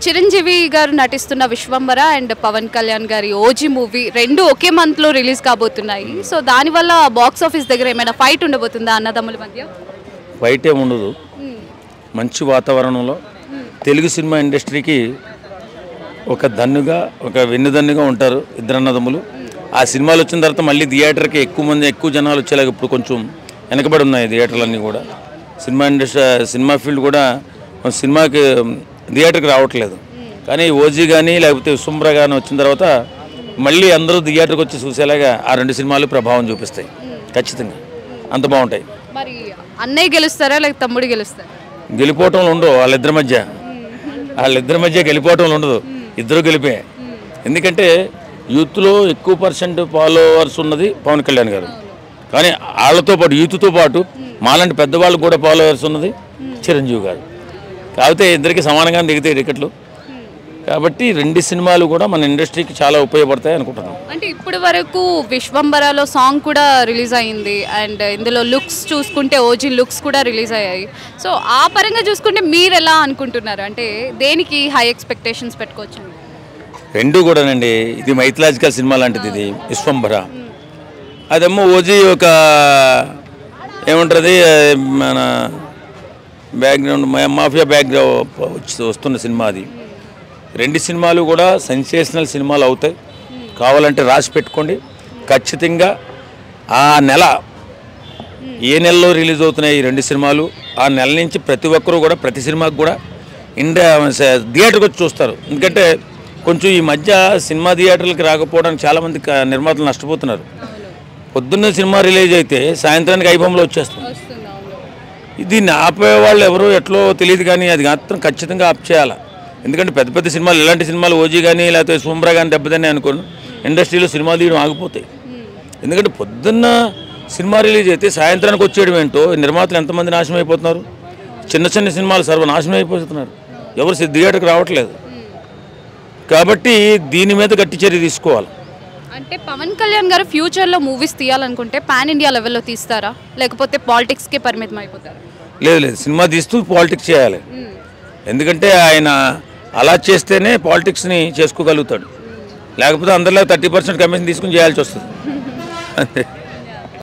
చిరంజీవి గారు నటిస్తున్న విశ్వంబర అండ్ పవన్ కళ్యాణ్ గారి ఓజీ మూవీ రెండు ఒకే మంత్లో రిలీజ్ కాబోతున్నాయి. సో దానివల్ల బాక్స్ ఆఫీస్ దగ్గర ఏమైనా ఫైట్ ఉండబోతుందా అన్నదమ్ముల మధ్య? ఫైట్ ఏమి ఉండదు. మంచి వాతావరణంలో తెలుగు సినిమా ఇండస్ట్రీకి ఒక దన్నుగా ఒక వెన్నుదన్నుగా ఉంటారు ఇద్దరు అన్నదమ్ములు. ఆ సినిమాలు వచ్చిన తర్వాత మళ్ళీ థియేటర్కి ఎక్కువ జనాలు వచ్చేలాగా ఇప్పుడు కొంచెం వెనకబడి ఉన్నాయి థియేటర్లన్నీ కూడా. సినిమా ఇండస్ట్రీ సినిమా ఫీల్డ్ కూడా సినిమాకి థియేటర్కి రావట్లేదు. కానీ ఓజీ కానీ లేకపోతే విశ్వంబర కానీ వచ్చిన తర్వాత మళ్ళీ అందరూ థియేటర్కి వచ్చి చూసేలాగా ఆ రెండు సినిమాలు ప్రభావం చూపిస్తాయి. ఖచ్చితంగా అంత బాగుంటాయి. మరి అన్నయ్య గెలుస్తారా లేక తమ్ముడు గెలుస్తారా? గెలిపోవటంలో ఉండవు వాళ్ళిద్దరి మధ్య గెలిపోవటంలో ఉండదు. ఇద్దరు గెలిపే. ఎందుకంటే యూత్లో ఎక్కువ పర్సెంట్ ఫాలోవర్స్ ఉన్నది పవన్ కళ్యాణ్ గారు. కానీ వాళ్ళతో పాటు యూత్తో పాటు మాలాంటి పెద్దవాళ్ళు కూడా ఫాలోవర్స్ ఉన్నది చిరంజీవి గారు. కాకపోతే ఇద్దరికి సమానంగా దిగుతాయి టికెట్లు. కాబట్టి రెండు సినిమాలు కూడా మన ఇండస్ట్రీకి చాలా ఉపయోగపడతాయి అనుకుంటున్నాం. అంటే ఇప్పటి వరకు విశ్వంబరాలో సాంగ్ కూడా రిలీజ్ అయింది అండ్ ఇందులో లుక్స్ చూసుకుంటే ఓజీ లుక్స్ కూడా రిలీజ్ అయ్యాయి. సో ఆ పరంగా చూసుకుంటే మీరు ఎలా అనుకుంటున్నారు? అంటే దేనికి హై ఎక్స్పెక్టేషన్స్ పెట్టుకోవచ్చు? రెండు కూడానండి. ఇది మైథలాజికల్ సినిమా లాంటిది. ఇది విశ్వంబర అదేమో ఓజీ ఒక ఏముంటుంది మన బ్యాక్గ్రౌండ్ మాఫియా బ్యాక్గ్రౌండ్ వస్తున్న సినిమా. అది రెండు సినిమాలు కూడా సెన్సేషనల్ సినిమాలు అవుతాయి. కావాలంటే రాసి పెట్టుకోండి. ఖచ్చితంగా ఆ నెల ఏ నెలలో రిలీజ్ అవుతున్నాయి ఈ రెండు సినిమాలు, ఆ నెల నుంచి ప్రతి ఒక్కరూ కూడా ప్రతి సినిమాకి కూడా థియేటర్కి వచ్చి చూస్తారు. ఎందుకంటే కొంచెం ఈ మధ్య సినిమా థియేటర్లకి రాకపోవడానికి చాలామంది నిర్మాతలు నష్టపోతున్నారు. పొద్దున్న సినిమా రిలీజ్ అయితే సాయంత్రానికి ఐబొమ్మలో వచ్చేస్తుంది. దీన్ని ఆపే వాళ్ళు ఎవరో ఎట్లో తెలియదు, కానీ అది మాత్రం ఖచ్చితంగా ఆప్ చేయాలి. ఎందుకంటే పెద్ద పెద్ద సినిమాలు ఇలాంటి సినిమాలు ఓజీ కానీ లేకపోతే విశ్వంబర కానీ దెబ్బతనే అనుకోను ఇండస్ట్రీలో సినిమా తీయడం ఆగిపోతాయి. ఎందుకంటే పొద్దున్న సినిమా రిలీజ్ అయితే సాయంత్రానికి వచ్చేయడం ఏంటో నిర్మాతలు ఎంతమంది నాశనం అయిపోతున్నారు. చిన్న చిన్న సినిమాలు సర్వనాశనం అయిపోతున్నారు. ఎవరు థియేటర్కి రావట్లేదు. కాబట్టి దీని మీద గట్టి చర్య తీసుకోవాలి. అంటే పవన్ కళ్యాణ్ గారు ఫ్యూచర్లో మూవీస్ తీయాలనుకుంటే పాన్ ఇండియా లెవెల్లో తీస్తారా లేకపోతే పాలిటిక్స్కే పరిమితం అయిపోతారా? లేదు, సినిమా తీస్తూ పాలిటిక్స్ చేయాలి. ఎందుకంటే ఆయన అలా చేస్తేనే పాలిటిక్స్ని చేసుకోగలుగుతాడు. లేకపోతే అందరిలో 30% కమిషన్ తీసుకుని చేయాల్సి వస్తుంది.